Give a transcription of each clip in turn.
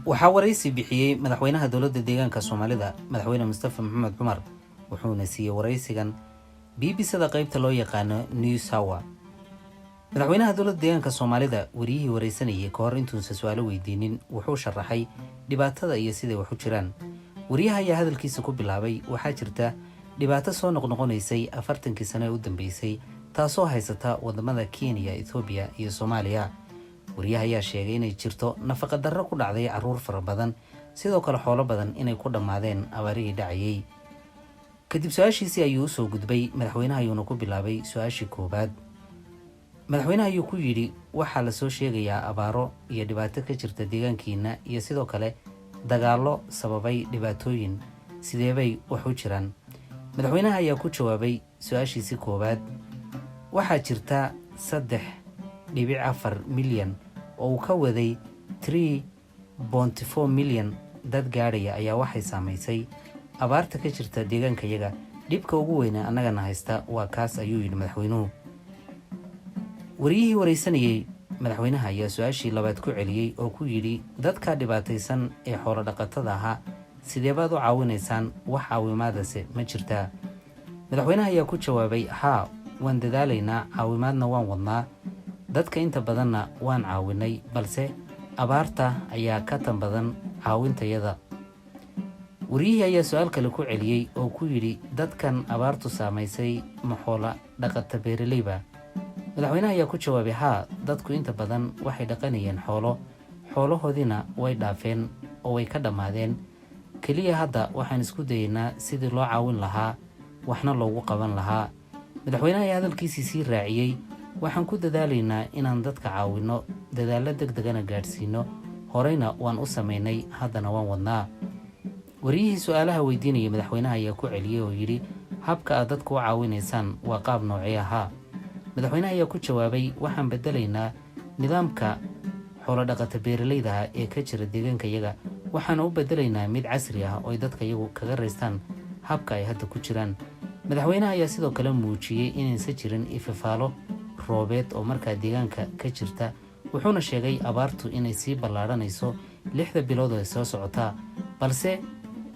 waxaa waraysi bixiyey madaxweynaha dowladda deegaanka Soomaalida madaxweyne Mustafa Maxamed Cumar wuxuuna siiyey waraysigan BBC-da qaybta loo yaqaano News Hour. madaxweynaha dowladda deegaanka Soomaalida wariyihii waraysanayay ka hor intuusan su'aalo weydiinin wuxuu sharaxay dhibaatada iyo sida wax u jiraan. wariyaha ayaa hadalkiisa ku bilaabay waxaa jirta dhibaato soo noqnoqonaysay 40 sano u dambeysay taasoo haysata wadamada Kenya, Ethiopia iyo Soomaaliya. wariyaha ayaa sheegay inay jirto nafaqa darro ku dhacday caruur fara badan sidoo kale xoolo badan inay ku dhamaadeen abaarihii dhacayay. kadib su'aashiisii ayuu u soo gudbay madaxweynaha ayuuna ku bilaabay su'aashii koobaad. madaxweynaha ayuu ku yidhi waxaa la soo sheegayaa abaaro iyo dhibaato ka jirta deegaankiina iyo sidoo kale dagaallo sababay dhibaatooyin sideebay wax u jiraan. madaxweynaha ayaa ku jawaabay su'aashiisii koobaad waxaa jirta 3.4 milyan oo uu ka waday 3.4 milyan dad gaadhaya ayaa waxay saamaysay abaarta ka jirta deegaankayaga. dhibka ugu weyn annagana haysta waa kaas ayuu yidhi madaxweynuhu. wariyihii waraysanayay madaxweynaha ayaa su'aashii labaad ku celiyey oo ku yidhi dadka dhibaataysan ee xoolo dhaqatada ahaa sideebaad u caawinaysaan wax caawimaadase ma jirtaa. madaxweynaha ayaa ku jawaabay haa waan dadaalaynaa caawimaadna waan wadnaa dadka inta badanna waan caawinay balse abaarta ayaa ka tan badan caawintayada. wariyihii ayaa su'aal kale ku celiyey oo ku yidhi dadkan abaartu saamaysay ma xoolo dhaqata beeraleyba. madaxweynaha ayaa ku jawaabay haa dadku inta badan waxay dhaqanayeen xoolahoodiina way dhaafeen oo way ka dhammaadeen. keliya hadda waxaan isku dayaynaa sidii loo caawin lahaa waxna loogu qaban lahaa. madaxweynaha ayaa hadalkiisii sii raaciyey waxaan ku dadaalaynaa inaan dadka caawinno dadaallo degdegana gaadhsiino horeyna waan u samaynay haddana waan wadnaa. wariyihii su'aalaha weydiinayay madaxweynaha ayaa ku celiyey oo yidhi habka aad dadka u caawinaysaan waa qaab noocee ahaa. madaxweynaha ayaa ku jawaabay waxaan bedelaynaa nidaamka xoolo dhaqata beeraleyda ee ka jira deegaankayaga waxaana u bedelaynaa mid casri ah oo ay dadka iyagu kaga raystaan habka ay hadda ku jiraan. madaxweynaha ayaa sidoo kale muujiyey inaysan jirin ififaalo roobeed oo markaa deegaanka ka jirta wuxuuna sheegay abaartu inay sii ballaadhanayso 6 bilood oo soo socota balse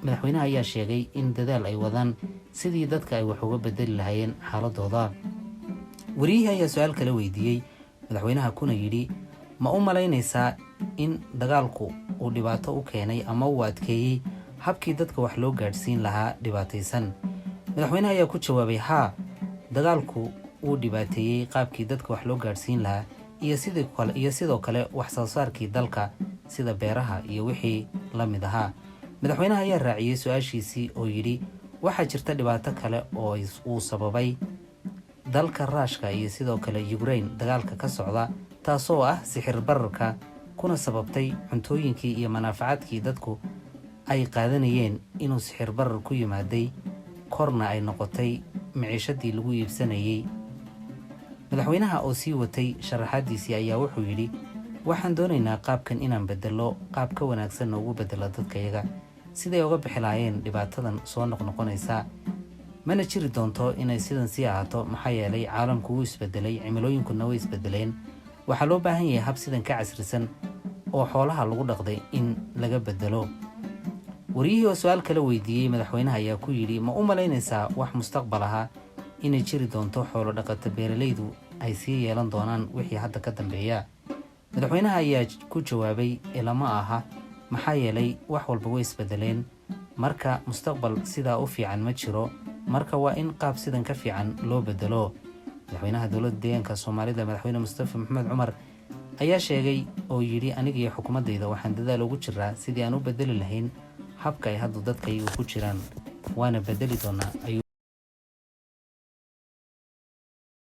madaxweynaha ayaa sheegay in dadaal ay wadaan sidii dadka ay wax uga bedeli lahaayeen xaaladooda. wariyihii ayaa su'aal kale weydiiyey madaxweynaha kuna yidhi ma u malaynaysaa in dagaalku uu dhibaato u keenay ama uu adkeeyey habkii dadka wax loo gaadhsiin lahaa dhibaataysan. madaxweynaha ayaa ku jawaabay haa dagaalku uu dhibaateeyey qaabkii dadka wax loo gaadhsiin lahaa iyo sidoo kale wax soo saarkii dalka sida beeraha iyo wixii la mid ahaa. madaxweynaha ayaa raaciyey su'aashiisii oo yidhi waxaa jirta dhibaato kale oo uu sababay dalka Ruushka iyo sidoo kale Ukraine dagaalka ka socda taasoo ah sixir bararka kuna sababtay cuntooyinkii iyo manaafacaadkii dadku ay qaadanayeen inuu sixir barar ku yimaaday korna ay noqotay maciishadii lagu iibsanayay. madaxweynaha oo sii watay sharaxaadiisii ayaa wuxuu yidhi waxaan doonaynaa qaabkan inaan bedelo qaab ka wanaagsan ugu bedelo dadkayaga siday uga bixi lahaayeen dhibaatadan soo noqnoqonaysa. mana jiri doonto inay sidan sii ahaato maxaa yeelay caalamku wuu isbedelay cimilooyinkuna way isbedeleen waxaa loo baahan yahay hab sidan ka casrisan oo xoolaha lagu dhaqday in laga bedelo. wariyihii oo su'aal kale weydiiyey madaxweynaha ayaa ku yidhi ma u malaynaysaa wax mustaqbal ah inay jiri doonto xoolo dhaqata beeraleydu ay sii yeelan doonaan wixii hadda ka dambeeya. madaxweynaha ayaa ku jawaabay ilama aha maxaa yeelay wax walba way isbedeleen marka mustaqbal sidaa u fiican ma jiro marka waa in qaab sidan ka fiican loo bedelo. madaxweynaha dowladda deegaanka Soomaalida madaxweyne Mustafa Maxamed Cumar ayaa sheegay oo yidhi aniga iyo xukuumadayda waxaan dadaal ugu jiraa sidii aan u bedeli lahayn habka ay hadda dadka iyagu ku jiraan waana bedeli doonaa.